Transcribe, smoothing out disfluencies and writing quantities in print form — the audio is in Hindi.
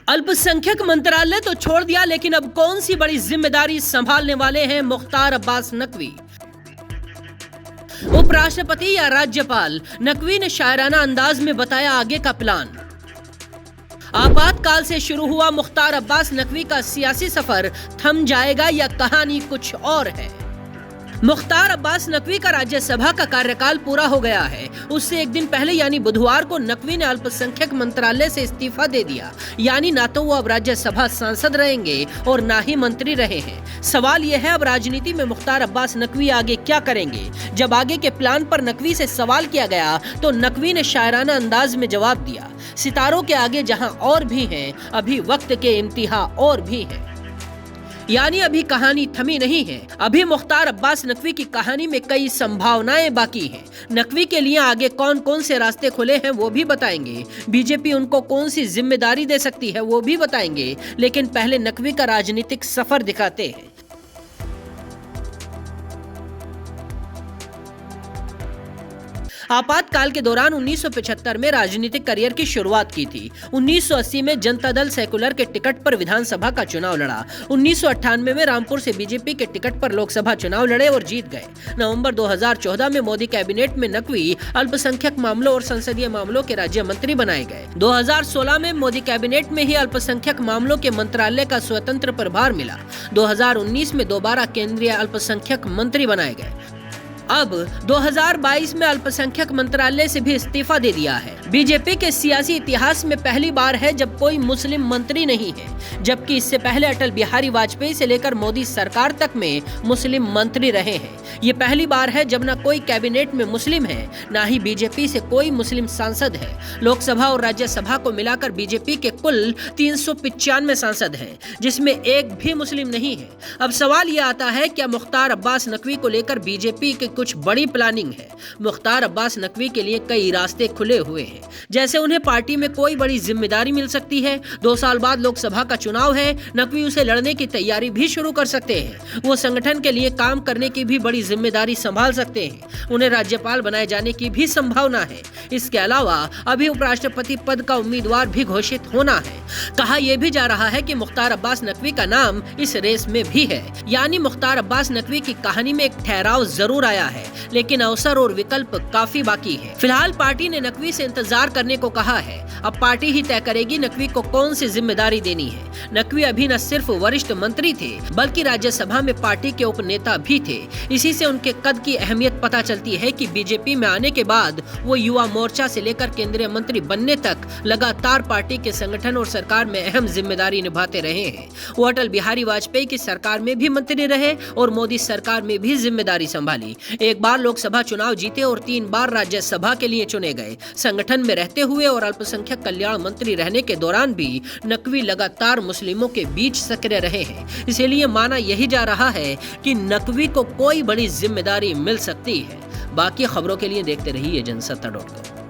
अल्पसंख्यक मंत्रालय तो छोड़ दिया, लेकिन अब कौन सी बड़ी जिम्मेदारी संभालने वाले हैं मुख्तार अब्बास नकवी। उपराष्ट्रपति या राज्यपाल, नकवी ने शायराना अंदाज में बताया आगे का प्लान। आपातकाल से शुरू हुआ मुख्तार अब्बास नकवी का सियासी सफर थम जाएगा या कहानी कुछ और है। मुख्तार अब्बास नकवी का राज्यसभा का कार्यकाल पूरा हो गया है। उससे एक दिन पहले यानी बुधवार को नकवी ने अल्पसंख्यक मंत्रालय से इस्तीफा दे दिया। यानी ना तो वो अब राज्यसभा सांसद रहेंगे और ना ही मंत्री रहे हैं। सवाल यह है अब राजनीति में मुख्तार अब्बास नकवी आगे क्या करेंगे। जब आगे के प्लान पर नकवी से सवाल किया गया तो नकवी ने शायराना अंदाज में जवाब दिया, सितारों के आगे जहां और भी हैं, अभी वक्त के इम्तिहा और भी हैं। यानी अभी कहानी थमी नहीं है। अभी मुख्तार अब्बास नकवी की कहानी में कई संभावनाएं बाकी हैं। नकवी के लिए आगे कौन कौन से रास्ते खुले हैं वो भी बताएंगे। बीजेपी उनको कौन सी जिम्मेदारी दे सकती है वो भी बताएंगे। लेकिन पहले नकवी का राजनीतिक सफर दिखाते हैं। आपातकाल के दौरान 1975 में राजनीतिक करियर की शुरुआत की थी। 1980 में जनता दल सेकुलर के टिकट पर विधानसभा का चुनाव लड़ा। 1998 में रामपुर से बीजेपी के टिकट पर लोकसभा चुनाव लड़े और जीत गए। नवंबर 2014 में मोदी कैबिनेट में नकवी अल्पसंख्यक मामलों और संसदीय मामलों के राज्य मंत्री बनाए गए। 2016 में मोदी कैबिनेट में ही अल्पसंख्यक मामलों के मंत्रालय का स्वतंत्र प्रभार मिला। 2019 में दोबारा केंद्रीय अल्पसंख्यक मंत्री बनाए गए। अब 2022 में अल्पसंख्यक मंत्रालय से भी इस्तीफा दे दिया है। बीजेपी के सियासी इतिहास में पहली बार है जब कोई मुस्लिम मंत्री नहीं है, जबकि इससे पहले अटल बिहारी वाजपेयी से लेकर मोदी सरकार तक में मुस्लिम मंत्री रहे हैं। ये पहली बार है जब न कोई कैबिनेट में मुस्लिम है, न ही बीजेपी से कोई मुस्लिम सांसद है। लोकसभा और राज्यसभा को मिलाकर बीजेपी के कुल 395 सांसद हैं, जिसमें एक भी मुस्लिम नहीं है। अब सवाल ये आता है, क्या मुख्तार अब्बास नकवी को लेकर बीजेपी के कुछ बड़ी प्लानिंग है। मुख्तार अब्बास नकवी के लिए कई रास्ते खुले हुए हैं। जैसे उन्हें पार्टी में कोई बड़ी जिम्मेदारी मिल सकती है। 2 साल बाद लोकसभा का चुनाव है, नकवी उसे लड़ने की तैयारी भी शुरू कर सकते हैं। वो संगठन के लिए काम करने की भी बड़ी जिम्मेदारी संभाल सकते हैं। उन्हें राज्यपाल बनाए जाने की भी संभावना है। इसके अलावा अभी उपराष्ट्रपति पद का उम्मीदवार भी घोषित होना है। कहा यह भी जा रहा है कि मुख्तार अब्बास नकवी का नाम इस रेस में भी है। यानी मुख्तार अब्बास नकवी की कहानी में एक ठहराव जरूर आया है, लेकिन अवसर और विकल्प काफी बाकी है। फिलहाल पार्टी ने नकवी से इंतजार करने को कहा है। अब पार्टी ही तय करेगी नकवी को कौन सी जिम्मेदारी देनी है। नकवी अभी न सिर्फ वरिष्ठ मंत्री थे, बल्कि राज्यसभा में पार्टी के उपनेता भी थे। इसी से उनके कद की अहमियत पता चलती है कि बीजेपी में आने के बाद वो युवा मोर्चा से लेकर केंद्रीय मंत्री बनने तक लगातार पार्टी के संगठन और सरकार में अहम जिम्मेदारी निभाते रहे हैं। वो अटल बिहारी वाजपेयी की सरकार में भी मंत्री रहे और मोदी सरकार में भी जिम्मेदारी संभाली। एक बार लोकसभा चुनाव जीते और 3 बार राज्यसभा के लिए चुने गए। संगठन में रहते हुए और अल्पसंख्यक कल्याण मंत्री रहने के दौरान भी नकवी लगातार मुस्लिमों के बीच सक्रिय रहे हैं। इसीलिए माना यही जा रहा है कि नकवी को कोई बड़ी जिम्मेदारी मिल सकती है। बाकी खबरों के लिए देखते रहिए जनसत्ता.com।